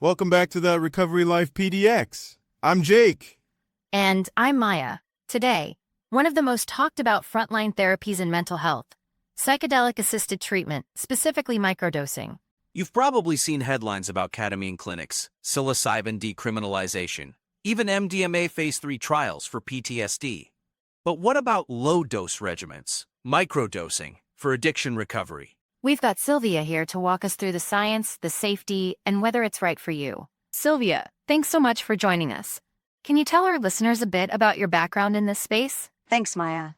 Welcome back to the Recovery Life PDX. I'm Jake. And I'm Maya. Today, one of the most talked about frontline therapies in mental health, psychedelic-assisted treatment, specifically microdosing. You've probably seen headlines about ketamine clinics, psilocybin decriminalization, even MDMA phase 3 trials for PTSD. But what about low-dose regimens, microdosing, for addiction recovery? We've got Sylvia here to walk us through the science, the safety, and whether it's right for you. Sylvia, thanks so much for joining us. Can you tell our listeners a bit about your background in this space? Thanks, Maya.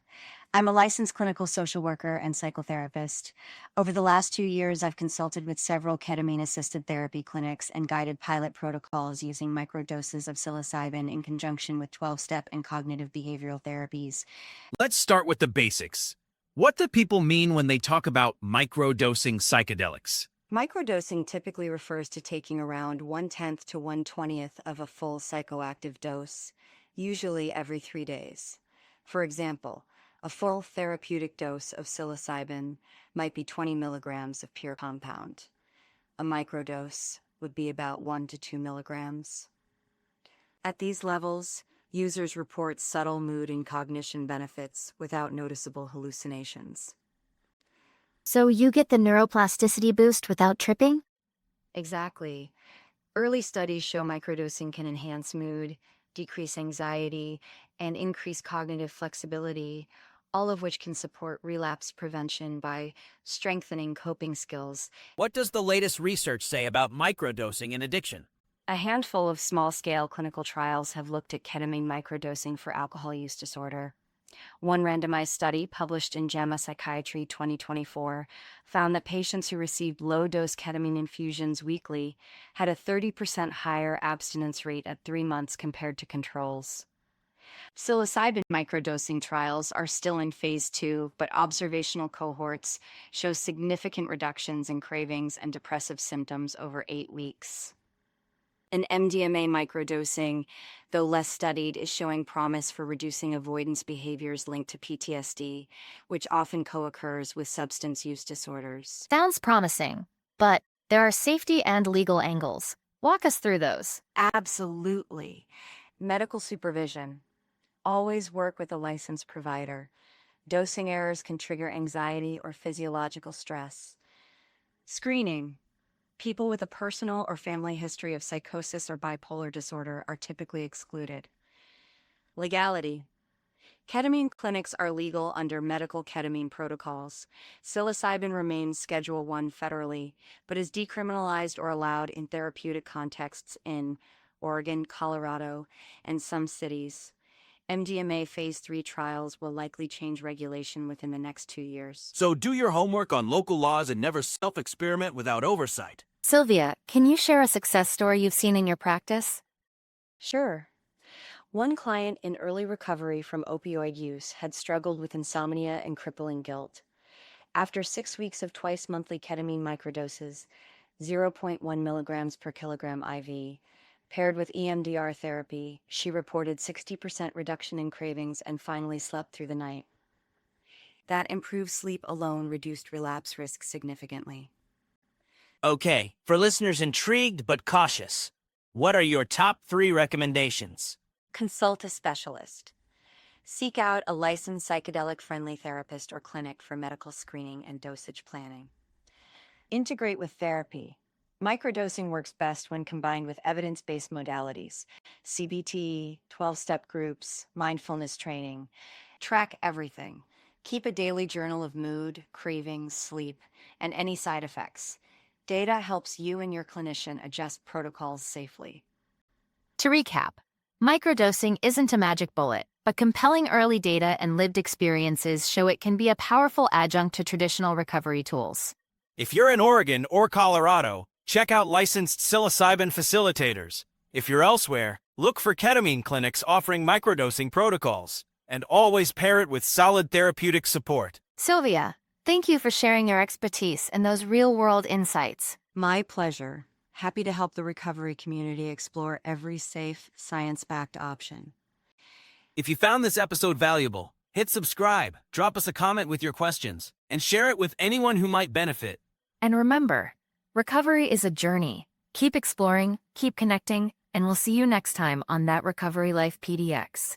I'm a licensed clinical social worker and psychotherapist. Over the last 2 years, I've consulted with several ketamine-assisted therapy clinics and guided pilot protocols using microdoses of psilocybin in conjunction with 12-step and cognitive behavioral therapies. Let's start with the basics. What do people mean when they talk about microdosing psychedelics? Microdosing typically refers to taking around 1/10 to 1/20th of a full psychoactive dose, usually every 3 days. For example, a full therapeutic dose of psilocybin might be 20 milligrams of pure compound. A microdose would be about 1 to 2 milligrams. At these levels, users report subtle mood and cognition benefits without noticeable hallucinations. So you get the neuroplasticity boost without tripping? Exactly. Early studies show microdosing can enhance mood, decrease anxiety, and increase cognitive flexibility, all of which can support relapse prevention by strengthening coping skills. What does the latest research say about microdosing in addiction? A handful of small-scale clinical trials have looked at ketamine microdosing for alcohol use disorder. One randomized study published in JAMA Psychiatry 2024 found that patients who received low-dose ketamine infusions weekly had a 30% higher abstinence rate at 3 months compared to controls. Psilocybin microdosing trials are still in phase 2, but observational cohorts show significant reductions in cravings and depressive symptoms over 8 weeks. An MDMA microdosing, though less studied, is showing promise for reducing avoidance behaviors linked to PTSD, which often co-occurs with substance use disorders. Sounds promising, but there are safety and legal angles. Walk us through those. Absolutely. Medical supervision. Always work with a licensed provider. Dosing errors can trigger anxiety or physiological stress. Screening. People with a personal or family history of psychosis or bipolar disorder are typically excluded. Legality. Ketamine clinics are legal under medical ketamine protocols. Psilocybin remains Schedule I federally, but is decriminalized or allowed in therapeutic contexts in Oregon, Colorado, and some cities. MDMA phase 3 trials will likely change regulation within the next 2 years. So do your homework on local laws and never self-experiment without oversight. Sylvia, can you share a success story you've seen in your practice? Sure. One client in early recovery from opioid use had struggled with insomnia and crippling guilt. After 6 weeks of twice-monthly ketamine microdoses, 0.1 milligrams per kilogram IV, paired with EMDR therapy, she reported 60% reduction in cravings and finally slept through the night. That improved sleep alone reduced relapse risk significantly. Okay, for listeners intrigued but cautious, what are your top 3 recommendations? Consult a specialist. Seek out a licensed psychedelic-friendly therapist or clinic for medical screening and dosage planning. Integrate with therapy. Microdosing works best when combined with evidence-based modalities, CBT, 12-step groups, mindfulness training. Track everything. Keep a daily journal of mood, cravings, sleep, and any side effects. Data helps you and your clinician adjust protocols safely. To recap, microdosing isn't a magic bullet, but compelling early data and lived experiences show it can be a powerful adjunct to traditional recovery tools. If you're in Oregon or Colorado, check out licensed psilocybin facilitators. If you're elsewhere, look for ketamine clinics offering microdosing protocols, and always pair it with solid therapeutic support. Sylvia, thank you for sharing your expertise and those real-world insights. My pleasure. Happy to help the recovery community explore every safe, science-backed option. If you found this episode valuable, hit subscribe, drop us a comment with your questions, and share it with anyone who might benefit. And remember, recovery is a journey, Keep exploring, keep connecting, and we'll see you next time on That Recovery Life PDX.